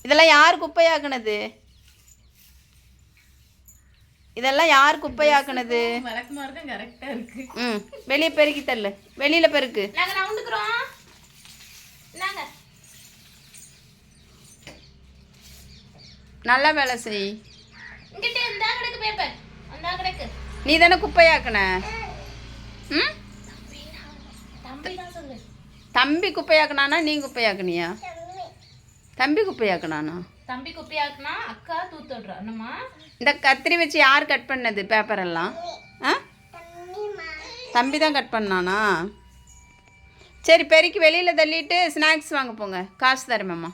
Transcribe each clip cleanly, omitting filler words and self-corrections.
இதெல்லாம் யார் குப்பையாக்குனது? இதெல்லாம் யார் குப்பையாக்குனது? வெளியே பெருக்கி தள்ளு, வெளியில பெருக்கு. நல்லா வேலை செய். நீ தானே குப்பையாக்குன? ம், தம்பி குப்பையாக்குனானா நீ குப்பையாக்குனியா? தம்பி குப்பையாக்குனானா? தம்பி குப்பையாக்குனா அக்கா தூத்துடுறா. என்னம்மா இந்த கத்திரி வச்சு யார் கட் பண்ணது பேப்பர் எல்லாம்? ஆ, தம்பி தான் கட் பண்ணானா? சரி, பெருக்கி வெளியில் தள்ளிட்டு ஸ்நாக்ஸ் வாங்க போங்க, காசு தருவேம்மா.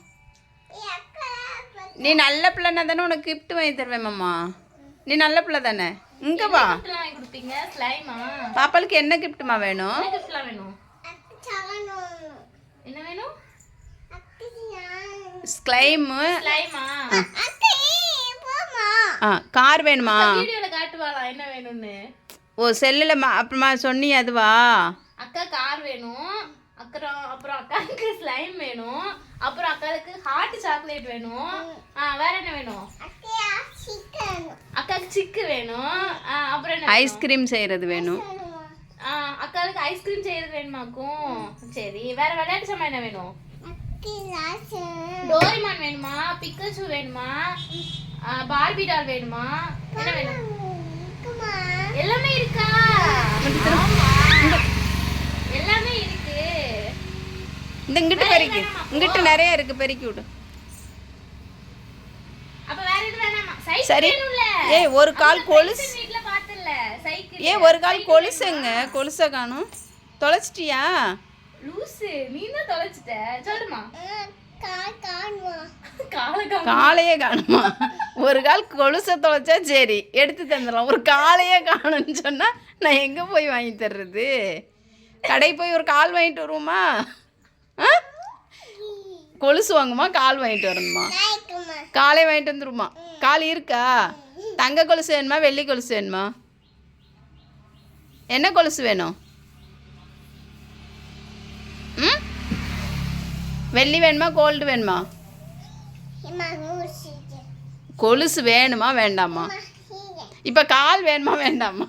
நீ நல்ல பிள்ளைன்னா தானே உனக்கு கிஃப்ட் வாங்கி தருவேம்மா. நீ நல்ல பிள்ளை தானே? இங்கே வா. பாப்பாளுக்கு என்ன கிஃப்ட்டுமா வேணும்? என்ன வேணும்? ஸ்லைமு. கார் வேணுமா? வீடியோல காட்டுவாளா என்ன வேணும்னு? ஓ, செல்லில் அப்புறமா சொன்னி அதுவா? அக்கா கார் வேணும், அப்புறம் அக்காவுக்கு ஸ்லைம் வேணும், அப்புறம் அக்காவுக்கு ஹாட் சாக்லேட் வேணும். வேற என்ன வேணும்? அக்காவுக்கு சிக்கு வேணும். அப்புறம் என்ன? ஐஸ்கிரீம் செய்கிறது வேணும். அக்காவுக்கு ஐஸ்கிரீம் செய்யறது வேணுமாக்கும். சரி, வேற விளையாட்டு சாமான் என்ன வேணும்? டோரிமான் வேணுமா? பிக்காச்சு வேணுமா? பார்பி டால் வேணுமா? என்ன வேணும்? எல்லாமே இருக்கா? எல்லாமே இருக்கு. இந்த இங்கிட்டு பெருக்கி, இங்கிட்டு நிறைய இருக்கு, பெருக்கி விடு. அப்ப வேற எது வேணாமா? சைக்கிள் சரி. வேணும்ல? ஏய், ஒரு கால் கொலுசு. வீட்ல பார்த்தல்ல சைக்கிள். ஏய், ஒரு கால் கொலுசுங்க, கொலுசை காணும். தொலைச்சிட்டியா? லூசு, நீ தான் தொலைச்சிட்ட. சொல்லுமா. காலையே காணுமா? ஒரு கால் கொலுசை தொலைச்சா சரி, எடுத்து தந்துடலாம். ஒரு காலையே காணும்னு சொன்னா நான் எங்க போய் வாங்கி தர்றது? கடை போய் ஒரு கால் வாங்கிட்டு வருவோமா? கொலுசு வாங்குமா, கால் வாங்கிட்டு வரணுமா? காலை வாங்கிட்டு வந்துருமா? கால் இருக்கா? தங்க கொலுசு வேணுமா, வெள்ளி கொலுசு வேணுமா? என்ன கொலுசு வேணும்? ம், வெள்ளி வேணுமா, கோல்டு வேணுமா? கொலுசு வேணுமா வேண்டாமா? இப்போ கால் வேணுமா வேண்டாமா?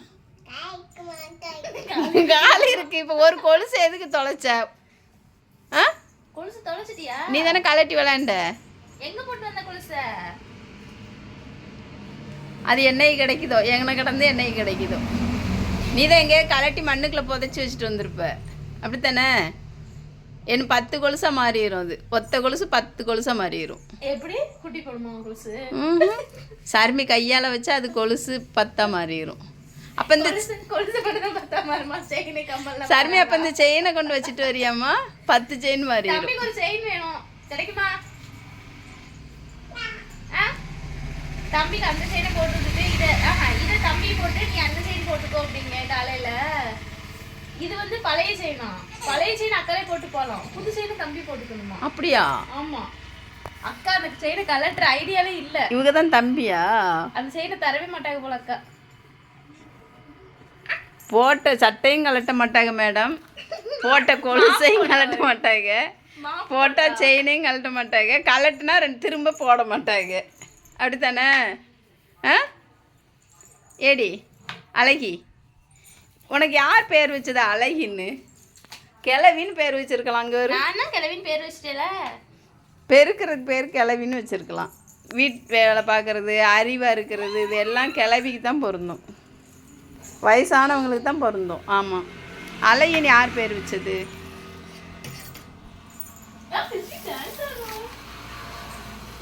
கால் இருக்கு. இப்போ ஒரு கொலுசு எதுக்கு தொலைச்ச? கொலுசு தொலைச்சிட்டியா? நீ தானே கலட்டி விளையாண்ட. எங்க போட்டு வந்த கொலுச? அது என்னைக்கு கிடைக்குதோ, எங்கன கிடந்து என்னைக்கு கிடைக்குதோ. நீ தான் எங்கேயோ கலட்டி மண்ணுக்குள்ளே புதைச்சி வச்சுட்டு வந்திருப்ப, அப்படித்தானே? என்ன 10 கொலுசா மாறிடும். அது ஒத்த கொலுசு 10 கொலுசா மாறிடும். எப்படி குட்டி போடுமா கொலுசு? சர்மி கையால் வச்சா அது கொலுசு 10 மாறிடும். அப்போ இந்த கொலுசு படுத்தா 10 மாறுமா? செயின் கம்பல்ல சர்மி அப்போ இந்த செயினை கொண்டு வச்சுட்டு வரியாமா? 10 செயின் மாறிடும். தம்பிக்கு ஒரு செயின் வேணும், கிடைக்குமா? தம்பிக்கு அந்த செயினை போட்டு விட்டுட்டு இதை தம்பி போட்டு நீ அந்த செயின் போட்டுக்கோ அப்படிங்க காலையில. இது வந்து பழைய செயினா? பழைய செயின் அக்காலே போட்டு போகலாம், புது செயினை தம்பி போட்டுக்கணுமா? அப்படியா? ஆமா, அக்கா அந்த செயினை கலட்டுற ஐடியாலே இல்ல. இவங்க தான் தம்பியா? அந்த செயினை தரவே மாட்டாங்க போல அக்கா. போட்ட சட்டையும் கலட்ட மாட்டாங்க மேடம், போட்ட கொலுசையும் கலட்ட மாட்டாங்க, போட்ட செயினையும் கலட்ட மாட்டாங்க, கலட்டுனா திரும்ப போட மாட்டாங்க, அப்படித்தானே? ஏடி அழகி, உனக்கு யார் பேர் வச்சது அழகின்னு? கிளவின்னு பேர் வச்சிருக்கலாம். அங்கே ஒரு கிளவின்னு பேர் வச்சுட்டேல, பெருக்கிறதுக்கு பேர் கிளவின்னு வச்சிருக்கலாம். வீட்டு வேலை பார்க்குறது, அறிவாக இருக்கிறது, இது எல்லாம் கிளவிக்கு தான் பொருந்தும், வயசானவங்களுக்கு தான் பொருந்தும். ஆமாம், அழகின்னு யார் பேர் வச்சது?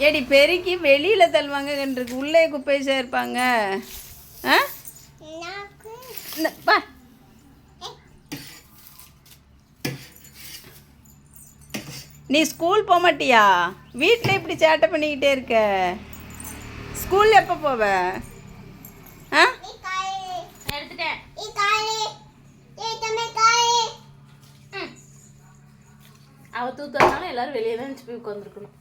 ஏடி பெருக்கி வெளியில் தள்ளுவாங்கன்றது, உள்ளே குப்பை சேர்ப்பாங்க. நீ ஸ்கூல் போக மாட்டியா? வீட்டில் இப்படி சேட்டை பண்ணிக்கிட்டே இருக்க, ஸ்கூல் எப்போ போவ? அவ தூத்தாலும் எல்லாரும் வெளியே தான் போய் உட்காந்துருக்கணும்.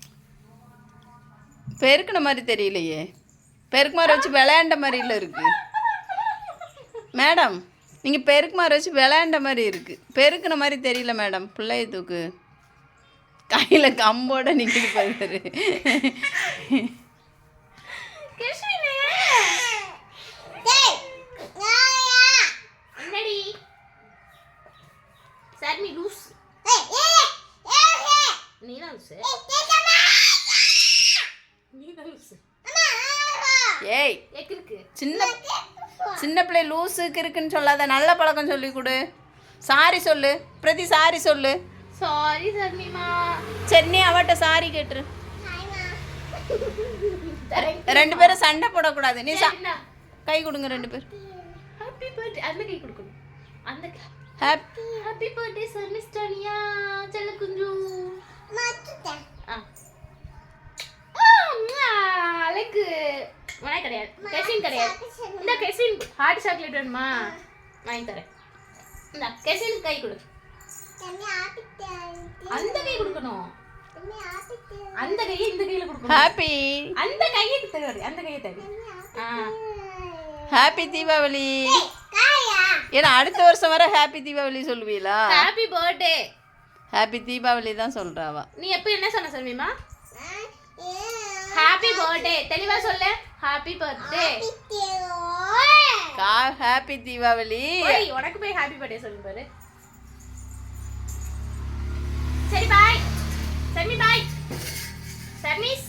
பெருக்கின மாதிரி தெரியலையே, பெருக்கு மாதிரி வச்சு விளையாண்ட மாதிரில இருக்கு மேடம். நீங்கள் பெருக்கு மாதிரி வச்சு விளையாண்ட மாதிரி இருக்குது, பெருக்கின மாதிரி தெரியல மேடம். பிள்ளைய தூக்கு. கையில் கம்போட நிற்கிது பாரு. கிருஷ்ணனே என்னடி சர்மி லூஸ் நீதான் லூசு நீதான் லூசு ஏய் எக்கிருக்கு சின்ன பிள்ளை லூஸுக்கு இருக்குன்னு சொல்லாத, நல்ல பழக்கம் சொல்லி கொடு. சாரி சொல்லு பிரதி, சாரி சொல்லு. சாரி சர்மிமா. சரி நீ அவட்ட சாரி கேட்டுரு. ரெண்டு பேரும் சண்டை போடக்கூடாது. நீ கை கொடுங்க ரெண்டு பேரும். ஹாப்பி பர்த்டே அந்த கை கொடுக்கணும். அந்த ஹாப்பி பர்த்டே சர்மிஸ்டானியா செல்ல குஞ்சு. அலைக்கு உனக்கு கிடையாது, கெசின் கிடையாது. இந்த கெசின் ஹாட் சாக்லேட் வேணுமா வாங்கி தரேன். இந்த கெசின் கை கொடு. அந்த கை கொடுக்கணும். அந்த கையை இந்த கையில கொடுக்கணும். ஹாப்பி அந்த கையை தரு, அந்த கையை தரு. ஹாப்பி தீபாவளி. ஏன்னா அடுத்த வருஷம் வர ஹாப்பி தீபாவளி சொல்லுவீங்களா? Happy birthday. ஹாப்பி தீபாவளி தான் சொல்றாவா. நீ எப்போ என்ன சொன்ன சர்மிமா? ஹாப்பி பர்த்டே தெளிவா சொல்லு. Happy birthday happy Deepavali. உனக்கு போய் ஹாப்பி பர்த்டே சொல்லு பாரு. சரி பாய் சர்மி, பாய் சர்மிஸ்.